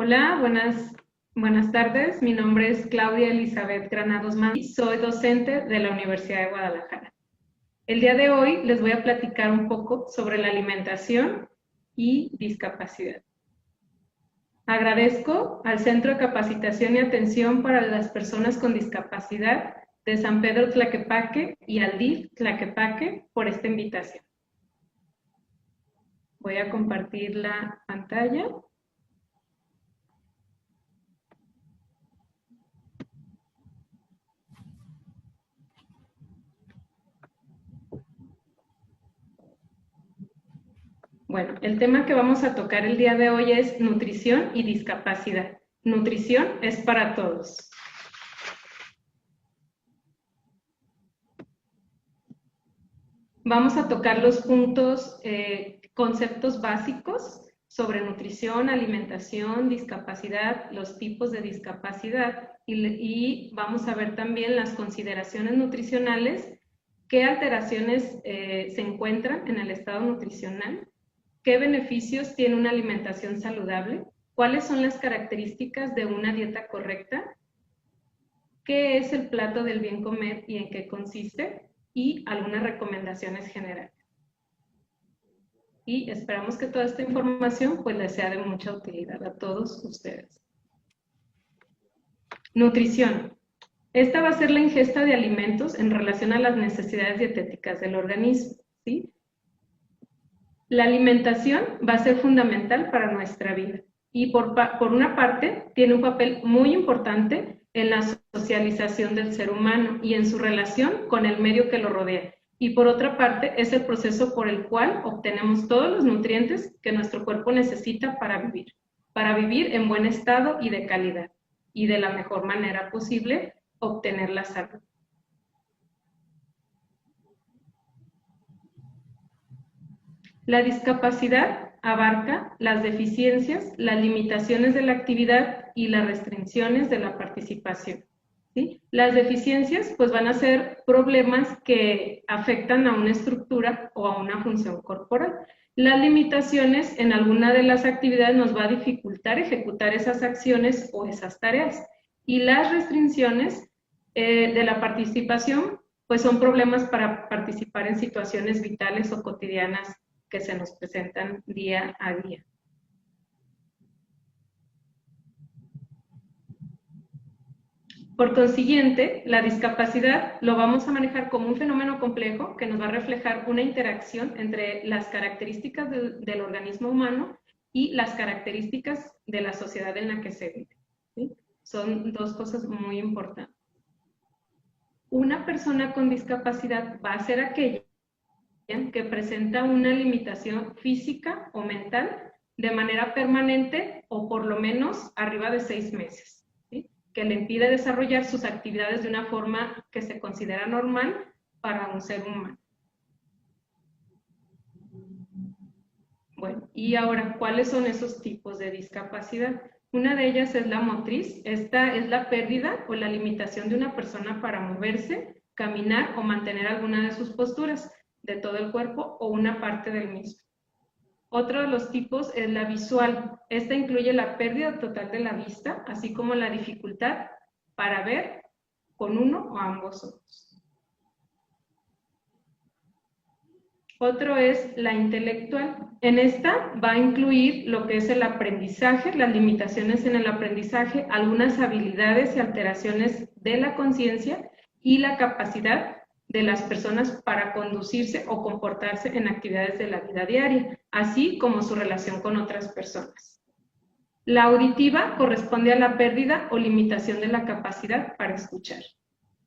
Hola, buenas tardes. Mi nombre es Claudia Elizabeth Granados Manz y soy docente de la Universidad de Guadalajara. El día de hoy les voy a platicar un poco sobre la alimentación y discapacidad. Agradezco al Centro de Capacitación y Atención para las Personas con Discapacidad de San Pedro Tlaquepaque y al DIF Tlaquepaque por esta invitación. Voy a compartir la pantalla. Bueno, el tema que vamos a tocar el día de hoy es nutrición y discapacidad. Nutrición es para todos. Vamos a tocar los puntos, conceptos básicos sobre nutrición, alimentación, discapacidad, los tipos de discapacidad y vamos a ver también las consideraciones nutricionales, qué alteraciones se encuentran en el estado nutricional, qué beneficios tiene una alimentación saludable, cuáles son las características de una dieta correcta, qué es el plato del bien comer y en qué consiste, y algunas recomendaciones generales. Y esperamos que toda esta información pues les sea de mucha utilidad a todos ustedes. Nutrición. Esta va a ser la ingesta de alimentos en relación a las necesidades dietéticas del organismo, ¿sí? La alimentación va a ser fundamental para nuestra vida y por una parte tiene un papel muy importante en la socialización del ser humano y en su relación con el medio que lo rodea. Y por otra parte es el proceso por el cual obtenemos todos los nutrientes que nuestro cuerpo necesita para vivir en buen estado y de calidad, y de la mejor manera posible obtener la salud. La discapacidad abarca las deficiencias, las limitaciones de la actividad y las restricciones de la participación, ¿sí? Las deficiencias pues van a ser problemas que afectan a una estructura o a una función corporal. Las limitaciones en alguna de las actividades nos va a dificultar ejecutar esas acciones o esas tareas. Y las restricciones de la participación pues son problemas para participar en situaciones vitales o cotidianas que se nos presentan día a día. Por consiguiente, la discapacidad lo vamos a manejar como un fenómeno complejo que nos va a reflejar una interacción entre las características del organismo humano y las características de la sociedad en la que se vive, ¿sí? Son dos cosas muy importantes. Una persona con discapacidad va a ser aquella que presenta una limitación física o mental de manera permanente o por lo menos arriba de 6 meses, ¿sí? Que le impide desarrollar sus actividades de una forma que se considera normal para un ser humano. Bueno, y ahora, ¿cuáles son esos tipos de discapacidad? Una de ellas es la motriz. Esta es la pérdida o la limitación de una persona para moverse, caminar o mantener alguna de sus posturas de todo el cuerpo o una parte del mismo. Otro de los tipos es la visual. Esta incluye la pérdida total de la vista, así como la dificultad para ver con uno o ambos ojos. Otro es la intelectual. En esta va a incluir lo que es el aprendizaje, las limitaciones en el aprendizaje, algunas habilidades y alteraciones de la conciencia y la capacidad de las personas para conducirse o comportarse en actividades de la vida diaria, así como su relación con otras personas. La auditiva corresponde a la pérdida o limitación de la capacidad para escuchar.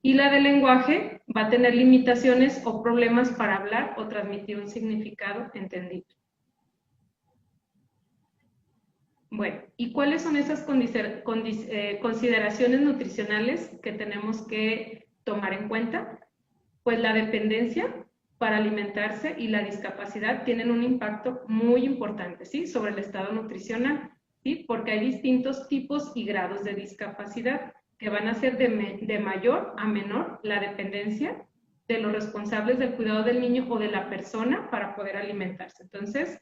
Y la del lenguaje va a tener limitaciones o problemas para hablar o transmitir un significado entendido. Bueno, ¿y cuáles son esas consideraciones nutricionales que tenemos que tomar en cuenta? Pues la dependencia para alimentarse y la discapacidad tienen un impacto muy importante, ¿sí? Sobre el estado nutricional, ¿sí? Porque hay distintos tipos y grados de discapacidad que van a ser de mayor a menor la dependencia de los responsables del cuidado del niño o de la persona para poder alimentarse. Entonces,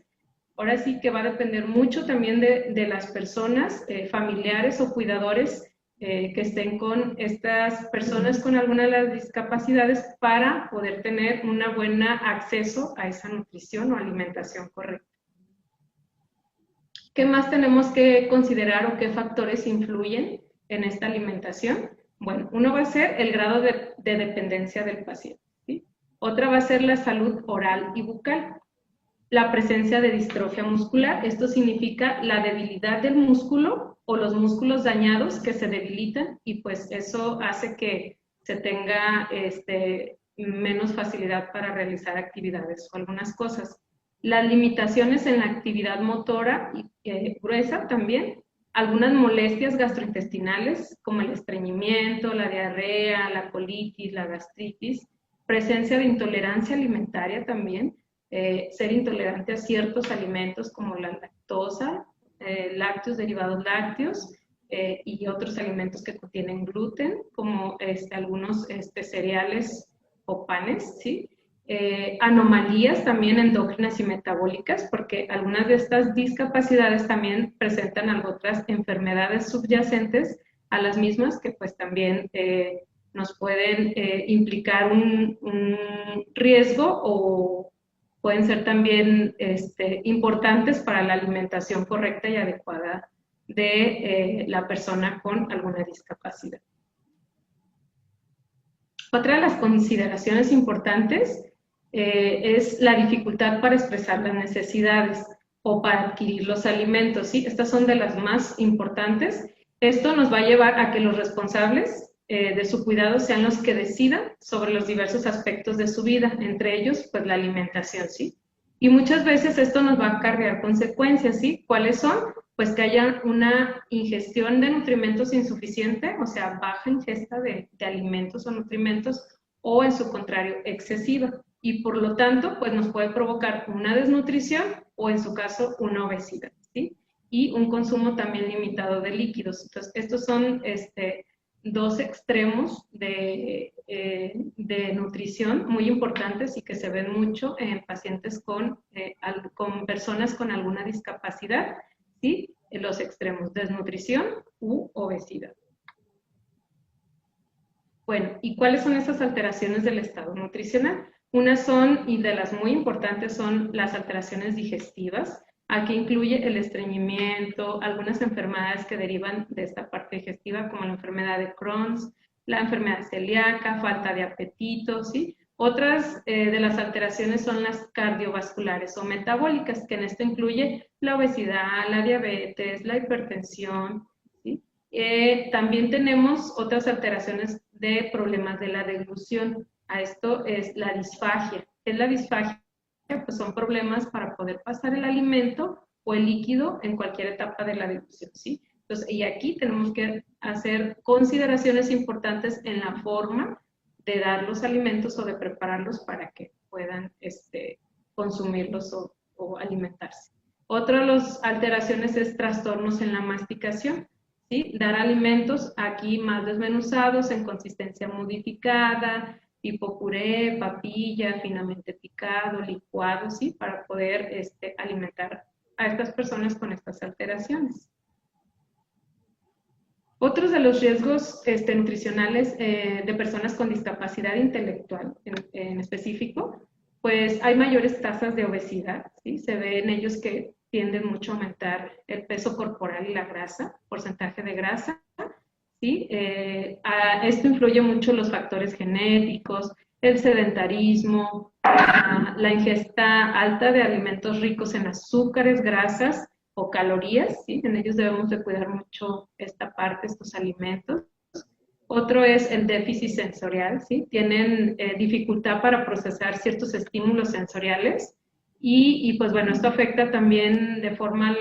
ahora sí que va a depender mucho también de las personas, familiares o cuidadores que estén con estas personas con alguna de las discapacidades para poder tener un buen acceso a esa nutrición o alimentación correcta. ¿Qué más tenemos que considerar o qué factores influyen en esta alimentación? Bueno, uno va a ser el grado de dependencia del paciente, ¿sí? Otra va a ser la salud oral y bucal. La presencia de distrofia muscular, esto significa la debilidad del músculo o los músculos dañados que se debilitan y pues eso hace que se tenga menos facilidad para realizar actividades o algunas cosas. Las limitaciones en la actividad motora gruesa también, algunas molestias gastrointestinales como el estreñimiento, la diarrea, la colitis, la gastritis, presencia de intolerancia alimentaria también, ser intolerante a ciertos alimentos como la lactosa, lácteos, derivados lácteos y otros alimentos que contienen gluten, como algunos cereales o panes, ¿sí? Anomalías también endócrinas y metabólicas, porque algunas de estas discapacidades también presentan otras enfermedades subyacentes a las mismas que pues también nos pueden implicar un riesgo o pueden ser también importantes para la alimentación correcta y adecuada de la persona con alguna discapacidad. Otra de las consideraciones importantes es la dificultad para expresar las necesidades o para adquirir los alimentos, ¿sí? Estas son de las más importantes. Esto nos va a llevar a que los responsables de su cuidado sean los que decidan sobre los diversos aspectos de su vida, entre ellos, pues, la alimentación, ¿sí? Y muchas veces esto nos va a acarrear consecuencias, ¿sí? ¿Cuáles son? Pues que haya una ingestión de nutrimentos insuficiente, o sea, baja ingesta de alimentos o nutrimentos, o en su contrario, excesiva. Y por lo tanto, pues nos puede provocar una desnutrición o en su caso, una obesidad, ¿sí? Y un consumo también limitado de líquidos. Entonces, estos son dos extremos de nutrición muy importantes y que se ven mucho en pacientes con personas con alguna discapacidad, ¿sí? En los extremos, desnutrición u obesidad. Bueno, ¿y cuáles son esas alteraciones del estado nutricional? Unas son, y de las muy importantes, son las alteraciones digestivas. Aquí incluye el estreñimiento, algunas enfermedades que derivan de esta parte digestiva, como la enfermedad de Crohn's, la enfermedad celíaca, falta de apetito, ¿sí? Otras de las alteraciones son las cardiovasculares o metabólicas, que en esto incluye la obesidad, la diabetes, la hipertensión, ¿sí? También tenemos otras alteraciones de problemas de la deglución. A esto es la disfagia. ¿Qué es la disfagia? Pues son problemas para poder pasar el alimento o el líquido en cualquier etapa de la deglución, ¿sí? Entonces, y aquí tenemos que hacer consideraciones importantes en la forma de dar los alimentos o de prepararlos para que puedan consumirlos o alimentarse. Otra de las alteraciones es trastornos en la masticación, ¿sí? Dar alimentos aquí más desmenuzados, en consistencia modificada, tipo puré, papilla, finamente picado, licuado, ¿sí? Para poder alimentar a estas personas con estas alteraciones. Otros de los riesgos nutricionales de personas con discapacidad intelectual en específico, pues hay mayores tasas de obesidad, ¿sí? Se ve en ellos que tienden mucho a aumentar el peso corporal y la grasa, porcentaje de grasa, ¿sí? Esto influye mucho los factores genéticos, el sedentarismo, la ingesta alta de alimentos ricos en azúcares, grasas o calorías, ¿sí? En ellos debemos de cuidar mucho esta parte, estos alimentos. Otro es el déficit sensorial, ¿sí? Tienen dificultad para procesar ciertos estímulos sensoriales y pues bueno, esto afecta también de forma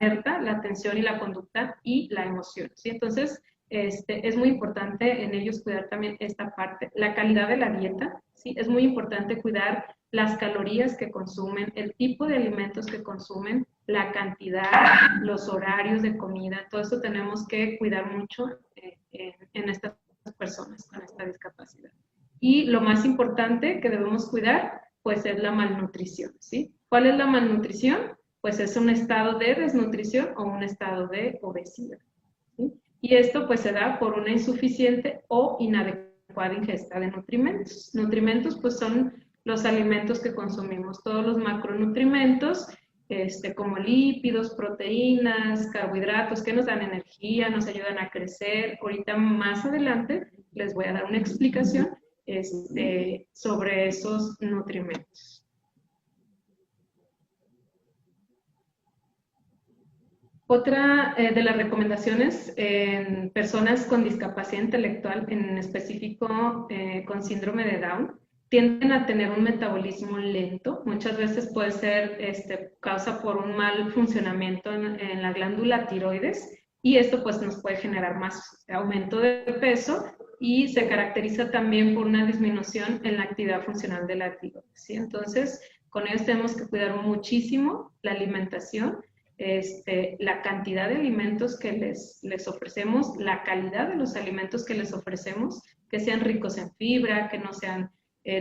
la atención y la conducta y la emoción, ¿sí? Entonces, es muy importante en ellos cuidar también esta parte. La calidad de la dieta, ¿sí? Es muy importante cuidar las calorías que consumen, el tipo de alimentos que consumen, la cantidad, los horarios de comida, todo eso tenemos que cuidar mucho en estas personas con esta discapacidad. Y lo más importante que debemos cuidar, pues es la malnutrición, ¿sí? ¿Cuál es la malnutrición? Pues es un estado de desnutrición o un estado de obesidad, ¿sí? Y esto pues se da por una insuficiente o inadecuada ingesta de nutrimentos. Nutrimentos pues son los alimentos que consumimos, todos los macronutrimentos, como lípidos, proteínas, carbohidratos que nos dan energía, nos ayudan a crecer. Ahorita más adelante les voy a dar una explicación sobre esos nutrimentos. Otra de las recomendaciones en personas con discapacidad intelectual, en específico con síndrome de Down, tienden a tener un metabolismo lento. Muchas veces puede ser causa por un mal funcionamiento en la glándula tiroides, y esto pues nos puede generar más aumento de peso, y se caracteriza también por una disminución en la actividad funcional de la tiroides, ¿sí? Entonces, con ellos tenemos que cuidar muchísimo la alimentación, la cantidad de alimentos que les ofrecemos, la calidad de los alimentos que les ofrecemos, que sean ricos en fibra, que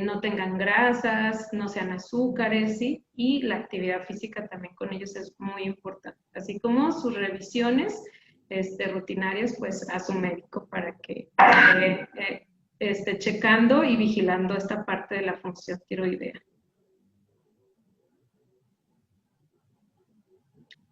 no tengan grasas, no sean azúcares, ¿sí? Y la actividad física también con ellos es muy importante, así como sus revisiones rutinarias pues a su médico para que esté checando y vigilando esta parte de la función tiroidea.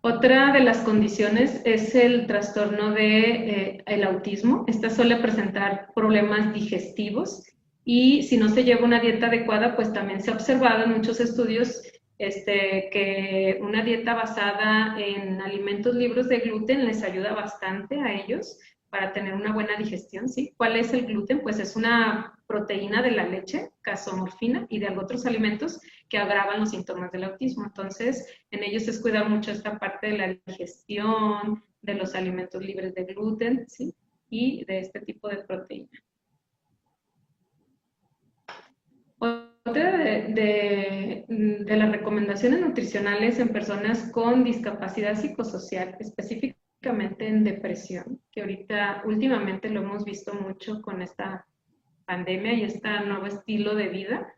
Otra de las condiciones es el trastorno de el autismo. Esta suele presentar problemas digestivos, y si no se lleva una dieta adecuada, pues también se ha observado en muchos estudios que una dieta basada en alimentos libres de gluten les ayuda bastante a ellos para tener una buena digestión, ¿sí? ¿Cuál es el gluten? Pues es una proteína de la leche, casomorfina, y de otros alimentos que agravan los síntomas del autismo. Entonces, en ellos es cuidar mucho esta parte de la digestión, de los alimentos libres de gluten, ¿sí? Y de este tipo de proteína. Otra de las recomendaciones nutricionales en personas con discapacidad psicosocial, específicamente en depresión, que ahorita últimamente lo hemos visto mucho con esta pandemia y este nuevo estilo de vida,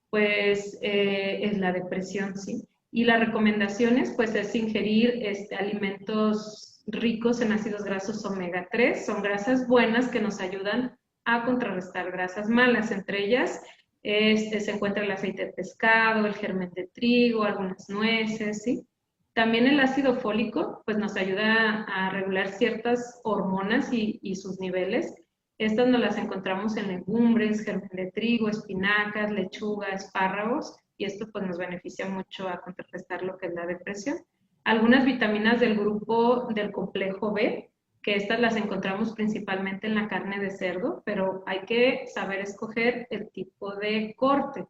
pues es la depresión, ¿sí? Y las recomendaciones, pues es ingerir alimentos ricos en ácidos grasos omega 3, son grasas buenas que nos ayudan a contrarrestar grasas malas, entre ellas se encuentra el aceite de pescado, el germen de trigo, algunas nueces, ¿sí? También el ácido fólico, pues nos ayuda a regular ciertas hormonas y sus niveles. Estas nos las encontramos en legumbres, germen de trigo, espinacas, lechuga, espárragos, y esto pues nos beneficia mucho a contrarrestar lo que es la depresión. Algunas vitaminas del grupo del complejo B, que estas las encontramos principalmente en la carne de cerdo, pero hay que saber escoger el tipo de corte,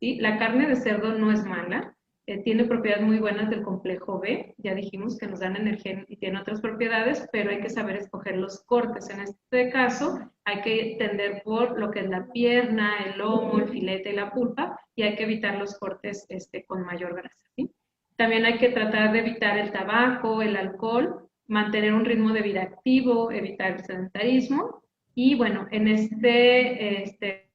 ¿sí? La carne de cerdo no es mala, tiene propiedades muy buenas del complejo B, ya dijimos que nos dan energía y tiene otras propiedades, pero hay que saber escoger los cortes. En este caso hay que tender por lo que es la pierna, el lomo, el filete y la pulpa, y hay que evitar los cortes con mayor grasa, ¿sí? También hay que tratar de evitar el tabaco, el alcohol, mantener un ritmo de vida activo, evitar el sedentarismo, y bueno, en este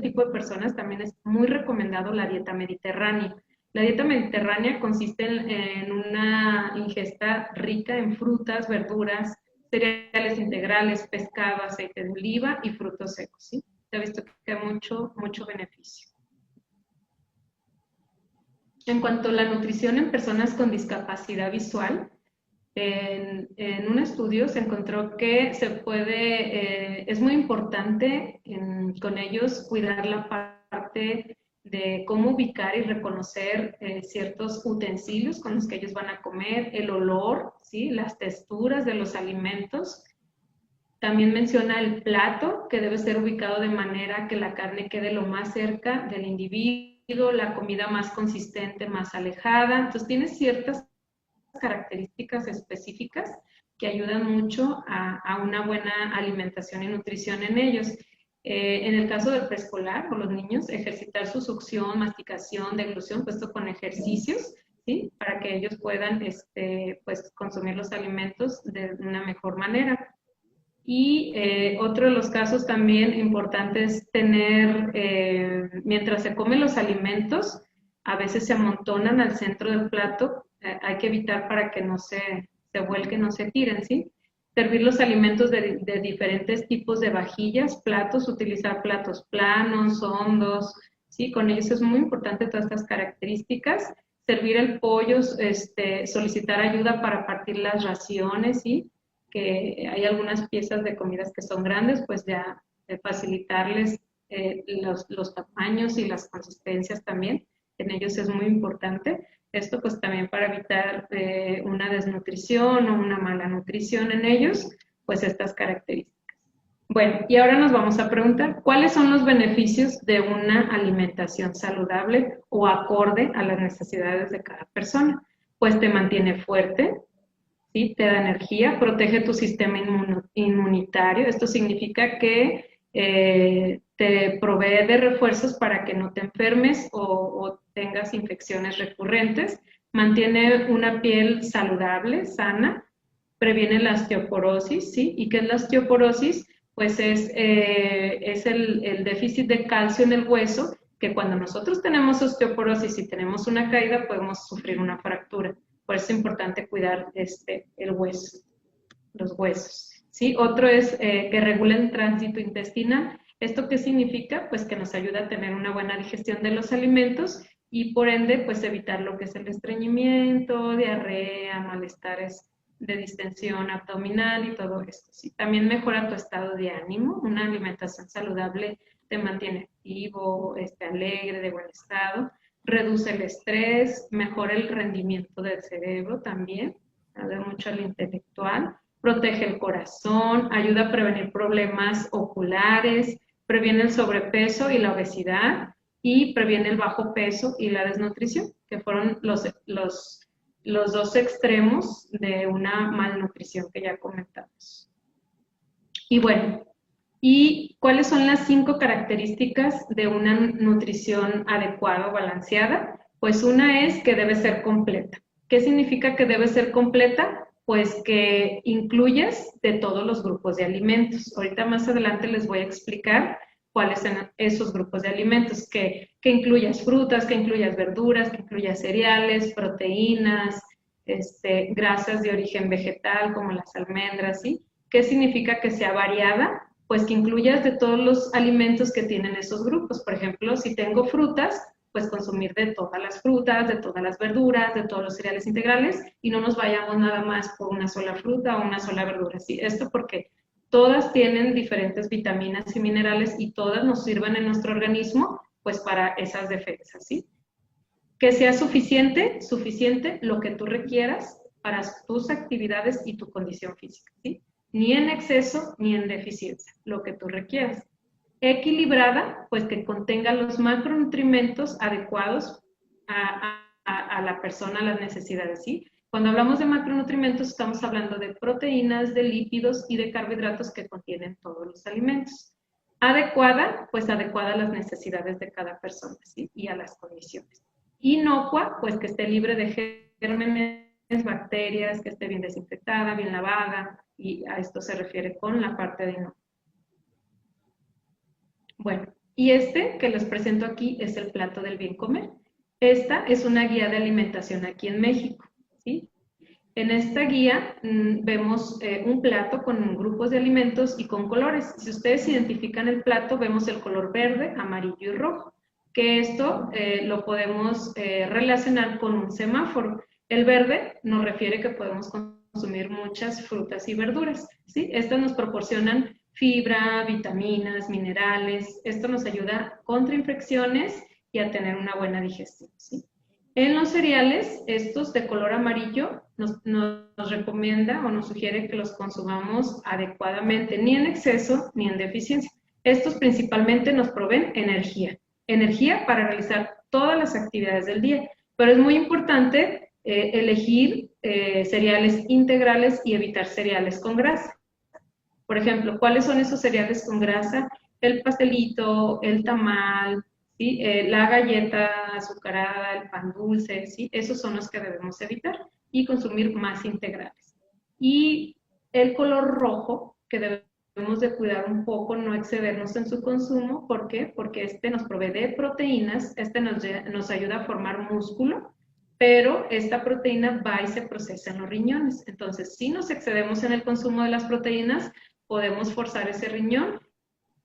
tipo de personas también es muy recomendado la dieta mediterránea. La dieta mediterránea consiste en una ingesta rica en frutas, verduras, cereales integrales, pescado, aceite de oliva y frutos secos, ¿sí? Se ha visto que hay mucho beneficio. En cuanto a la nutrición en personas con discapacidad visual, en un estudio se encontró que es muy importante con ellos cuidar la parte de cómo ubicar y reconocer ciertos utensilios con los que ellos van a comer, el olor, ¿sí? Las texturas de los alimentos. También menciona el plato, que debe ser ubicado de manera que la carne quede lo más cerca del individuo, la comida más consistente, más alejada. Entonces tiene ciertas características específicas que ayudan mucho a una buena alimentación y nutrición en ellos. En el caso del preescolar o los niños, ejercitar su succión, masticación, deglución, puesto con ejercicios, ¿sí? Para que ellos puedan pues, consumir los alimentos de una mejor manera. Y otro de los casos también importantes es tener, mientras se comen los alimentos, a veces se amontonan al centro del plato, hay que evitar para que no se vuelquen, no se tiren, ¿sí? Servir los alimentos de diferentes tipos de vajillas, platos, utilizar platos planos, hondos, ¿sí? Con ellos es muy importante todas estas características. Servir el pollo, solicitar ayuda para partir las raciones, ¿sí? Que hay algunas piezas de comidas que son grandes, pues ya facilitarles los tamaños y las consistencias también. En ellos es muy importante. Esto pues también para evitar una desnutrición o una mala nutrición en ellos, pues estas características. Bueno, y ahora nos vamos a preguntar, ¿cuáles son los beneficios de una alimentación saludable o acorde a las necesidades de cada persona? Pues te mantiene fuerte, ¿sí? Te da energía, protege tu sistema inmunitario. Esto significa que te provee de refuerzos para que no te enfermes o tengas infecciones recurrentes, mantiene una piel saludable, sana, previene la osteoporosis, ¿sí? ¿Y qué es la osteoporosis? Pues es el déficit de calcio en el hueso, que cuando nosotros tenemos osteoporosis y tenemos una caída podemos sufrir una fractura. Por eso es importante cuidar el hueso, los huesos. ¿Sí? Otro es que regula el tránsito intestinal. ¿Esto qué significa? Pues que nos ayuda a tener una buena digestión de los alimentos y por ende pues evitar lo que es el estreñimiento, diarrea, malestares de distensión abdominal y todo esto. ¿Sí? También mejora tu estado de ánimo. Una alimentación saludable te mantiene activo, alegre, de buen estado. Reduce el estrés, mejora el rendimiento del cerebro también, ayuda mucho al intelectual, protege el corazón, ayuda a prevenir problemas oculares, previene el sobrepeso y la obesidad y previene el bajo peso y la desnutrición, que fueron los dos extremos de una malnutrición que ya comentamos. Y bueno, ¿y cuáles son las 5 características de una nutrición adecuada o balanceada? Pues una es que debe ser completa. ¿Qué significa que debe ser completa? Pues que incluyes de todos los grupos de alimentos. Ahorita más adelante les voy a explicar cuáles son esos grupos de alimentos, que incluyas frutas, que incluyas verduras, que incluyas cereales, proteínas, grasas de origen vegetal como las almendras, ¿sí? ¿Qué significa que sea variada? Pues que incluyas de todos los alimentos que tienen esos grupos. Por ejemplo, si tengo frutas, pues consumir de todas las frutas, de todas las verduras, de todos los cereales integrales y no nos vayamos nada más por una sola fruta o una sola verdura. ¿Sí? Esto porque todas tienen diferentes vitaminas y minerales y todas nos sirven en nuestro organismo pues para esas defensas. ¿Sí? Que sea suficiente lo que tú requieras para tus actividades y tu condición física. ¿Sí? Ni en exceso ni en deficiencia, lo que tú requieras. Equilibrada, pues que contenga los macronutrientes adecuados a la persona, a las necesidades, ¿sí? Cuando hablamos de macronutrientes estamos hablando de proteínas, de lípidos y de carbohidratos que contienen todos los alimentos. Adecuada, pues adecuada a las necesidades de cada persona, ¿sí? Y a las condiciones. Inocua, pues que esté libre de gérmenes, bacterias, que esté bien desinfectada, bien lavada, y a esto se refiere con la parte de inocua. Bueno, y que les presento aquí es el plato del bien comer. Esta es una guía de alimentación aquí en México, ¿sí? En esta guía vemos un plato con grupos de alimentos y con colores. Si ustedes identifican el plato, vemos el color verde, amarillo y rojo, que esto lo podemos relacionar con un semáforo. El verde nos refiere que podemos consumir muchas frutas y verduras, ¿sí? Estas nos proporcionan fibra, vitaminas, minerales. Esto nos ayuda contra infecciones y a tener una buena digestión, ¿sí? En los cereales, estos de color amarillo, nos recomienda o nos sugiere que los consumamos adecuadamente, ni en exceso ni en deficiencia. Estos principalmente nos proveen energía para realizar todas las actividades del día, pero es muy importante elegir cereales integrales y evitar cereales con grasa. Por ejemplo, ¿cuáles son esos cereales con grasa? El pastelito, el tamal, ¿sí? La galleta azucarada, el pan dulce, ¿sí? Esos son los que debemos evitar y consumir más integrales. Y el color rojo que de cuidar un poco, no excedernos en su consumo. ¿Por qué? Porque este nos provee de proteínas, este nos ayuda a formar músculo, pero esta proteína va y se procesa en los riñones. Entonces, si nos excedemos en el consumo de las proteínas, podemos forzar ese riñón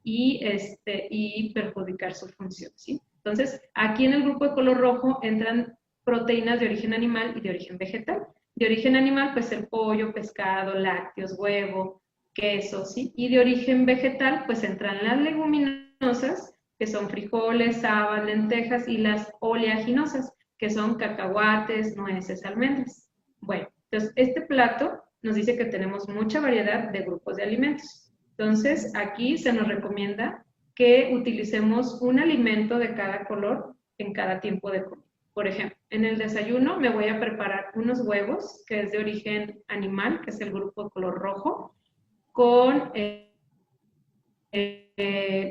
y perjudicar su función, ¿sí? Entonces, aquí en el grupo de color rojo entran proteínas de origen animal y de origen vegetal. De origen animal, pues el pollo, pescado, lácteos, huevo, queso, ¿sí? Y de origen vegetal, pues entran las leguminosas, que son frijoles, habas, lentejas, y las oleaginosas, que son cacahuates, nueces, almendras. Bueno, entonces este plato nos dice que tenemos mucha variedad de grupos de alimentos. Entonces, aquí se nos recomienda que utilicemos un alimento de cada color en cada tiempo de comida. Por ejemplo, en el desayuno me voy a preparar unos huevos, que es de origen animal, que es el grupo de color rojo, con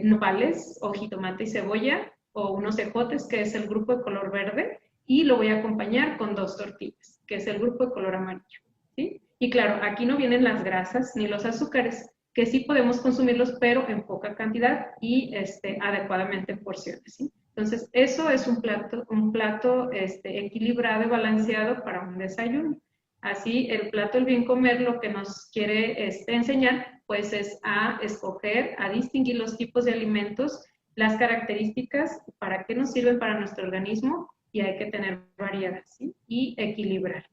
nopales o jitomate y cebolla, o unos ejotes, que es el grupo de color verde, y lo voy a acompañar con 2 tortillas, que es el grupo de color amarillo, ¿sí? Y claro, aquí no vienen las grasas ni los azúcares, que sí podemos consumirlos, pero en poca cantidad y adecuadamente en porciones, ¿sí? Entonces, eso es un plato equilibrado y balanceado para un desayuno. Así, el plato del bien comer lo que nos quiere enseñar, pues es a escoger, a distinguir los tipos de alimentos, las características, para qué nos sirven para nuestro organismo, y hay que tener variedad, ¿sí? Y equilibrar.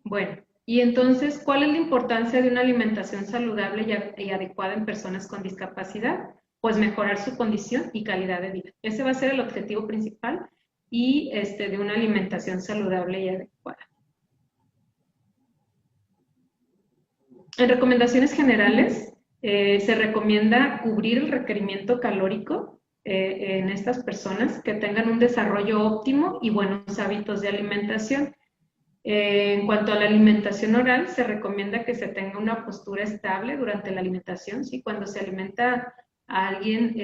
Bueno, y entonces, ¿cuál es la importancia de una alimentación saludable y adecuada en personas con discapacidad? Pues mejorar su condición y calidad de vida. Ese va a ser el objetivo principal y de una alimentación saludable y adecuada. En recomendaciones generales, se recomienda cubrir el requerimiento calórico en estas personas que tengan un desarrollo óptimo y buenos hábitos de alimentación. En cuanto a la alimentación oral, se recomienda que se tenga una postura estable durante la alimentación, ¿sí? Cuando se alimenta a alguien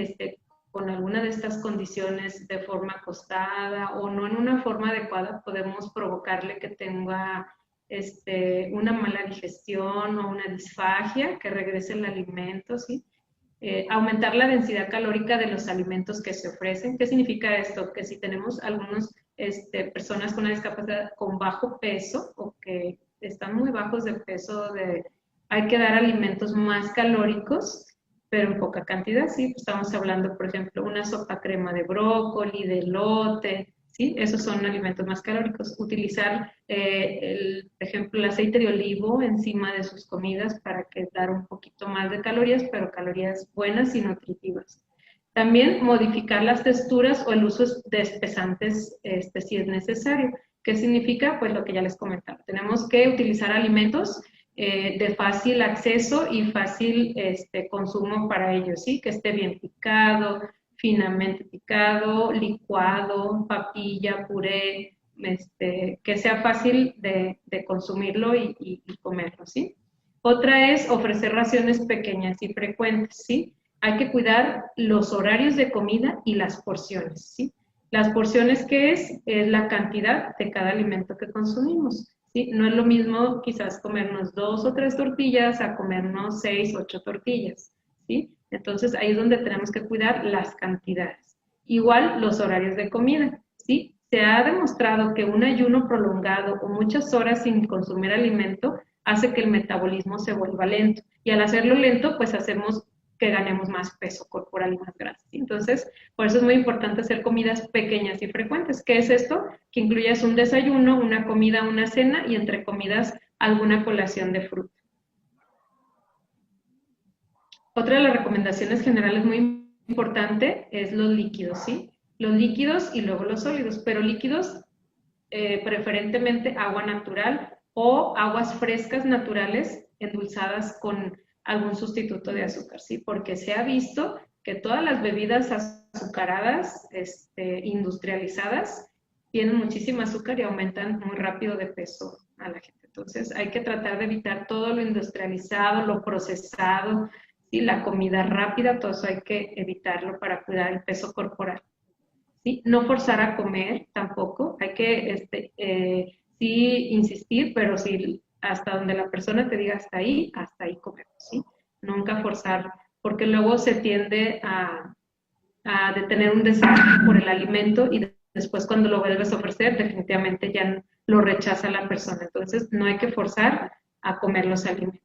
con alguna de estas condiciones de forma acostada o no en una forma adecuada, podemos provocarle que tenga una mala digestión o una disfagia, que regrese el alimento, ¿sí? Aumentar la densidad calórica de los alimentos que se ofrecen. ¿Qué significa esto? Que si tenemos algunos personas con una discapacidad con bajo peso o que están muy bajos de peso, hay que dar alimentos más calóricos, pero en poca cantidad, ¿sí? Estamos hablando, por ejemplo, una sopa crema de brócoli, de elote, ¿sí? Esos son alimentos más calóricos. Utilizar, por ejemplo, el aceite de olivo encima de sus comidas para que dar un poquito más de calorías, pero calorías buenas y nutritivas. También modificar las texturas o el uso de espesantes si es necesario. ¿Qué significa? Pues lo que ya les comentaba. Tenemos que utilizar alimentos de fácil acceso y fácil consumo para ellos, ¿sí? Que esté bien picado, finamente picado, licuado, papilla, puré, que sea fácil de consumirlo y comerlo, ¿sí? Otra es ofrecer raciones pequeñas y frecuentes, ¿sí? Hay que cuidar los horarios de comida y las porciones, ¿sí? Las porciones, ¿qué es? Es la cantidad de cada alimento que consumimos, ¿sí? No es lo mismo quizás comernos 2 o 3 tortillas a comernos 6 o 8 tortillas, ¿sí? Entonces ahí es donde tenemos que cuidar las cantidades. Igual los horarios de comida, ¿sí? Se ha demostrado que un ayuno prolongado o muchas horas sin consumir alimento hace que el metabolismo se vuelva lento. Y al hacerlo lento, pues hacemos que ganemos más peso corporal y más grasa. Entonces, por eso es muy importante hacer comidas pequeñas y frecuentes. ¿Qué es esto? Que incluyas un desayuno, una comida, una cena y entre comidas alguna colación de fruta. Otra de las recomendaciones generales muy importante es los líquidos, ¿sí? Los líquidos y luego los sólidos, pero líquidos preferentemente agua natural o aguas frescas naturales endulzadas con algún sustituto de azúcar, ¿sí? Porque se ha visto que todas las bebidas azucaradas, industrializadas, tienen muchísimo azúcar y aumentan muy rápido de peso a la gente. Entonces hay que tratar de evitar todo lo industrializado, lo procesado, ¿sí? La comida rápida, todo eso hay que evitarlo para cuidar el peso corporal. ¿Sí? No forzar a comer tampoco, hay que sí insistir, pero si hasta donde la persona te diga hasta ahí comemos, ¿sí? Nunca forzar, porque luego se tiende a de tener un deseo por el alimento y después cuando lo vuelves a ofrecer, definitivamente ya lo rechaza la persona. Entonces, no hay que forzar a comer los alimentos.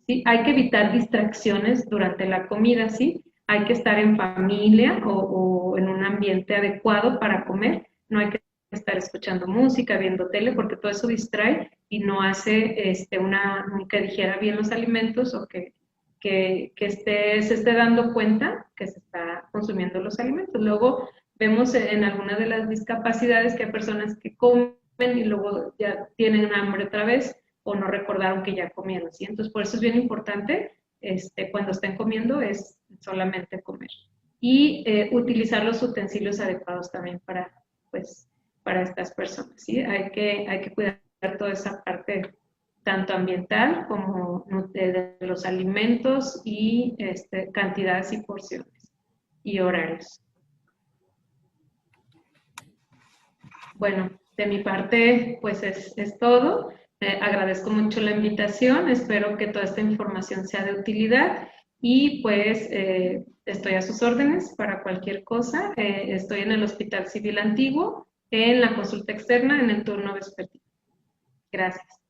¿Sí? Hay que evitar distracciones durante la comida, ¿sí? Hay que estar en familia o en un ambiente adecuado para comer. No hay que estar escuchando música, viendo tele, porque todo eso distrae y no hace que digiera bien los alimentos o se esté dando cuenta que se está consumiendo los alimentos. Luego vemos en algunas de las discapacidades que hay personas que comen y luego ya tienen hambre otra vez o no recordaron que ya comieron, ¿sí? Entonces, por eso es bien importante, cuando estén comiendo, es solamente comer. Y utilizar los utensilios adecuados también pues, para estas personas, ¿sí? Hay que cuidar toda esa parte tanto ambiental como de los alimentos y cantidades y porciones y horarios. Bueno, de mi parte, pues es todo. Agradezco mucho la invitación, espero que toda esta información sea de utilidad y pues estoy a sus órdenes para cualquier cosa. Estoy en el Hospital Civil Antiguo, en la consulta externa, en el turno vespertino. Gracias.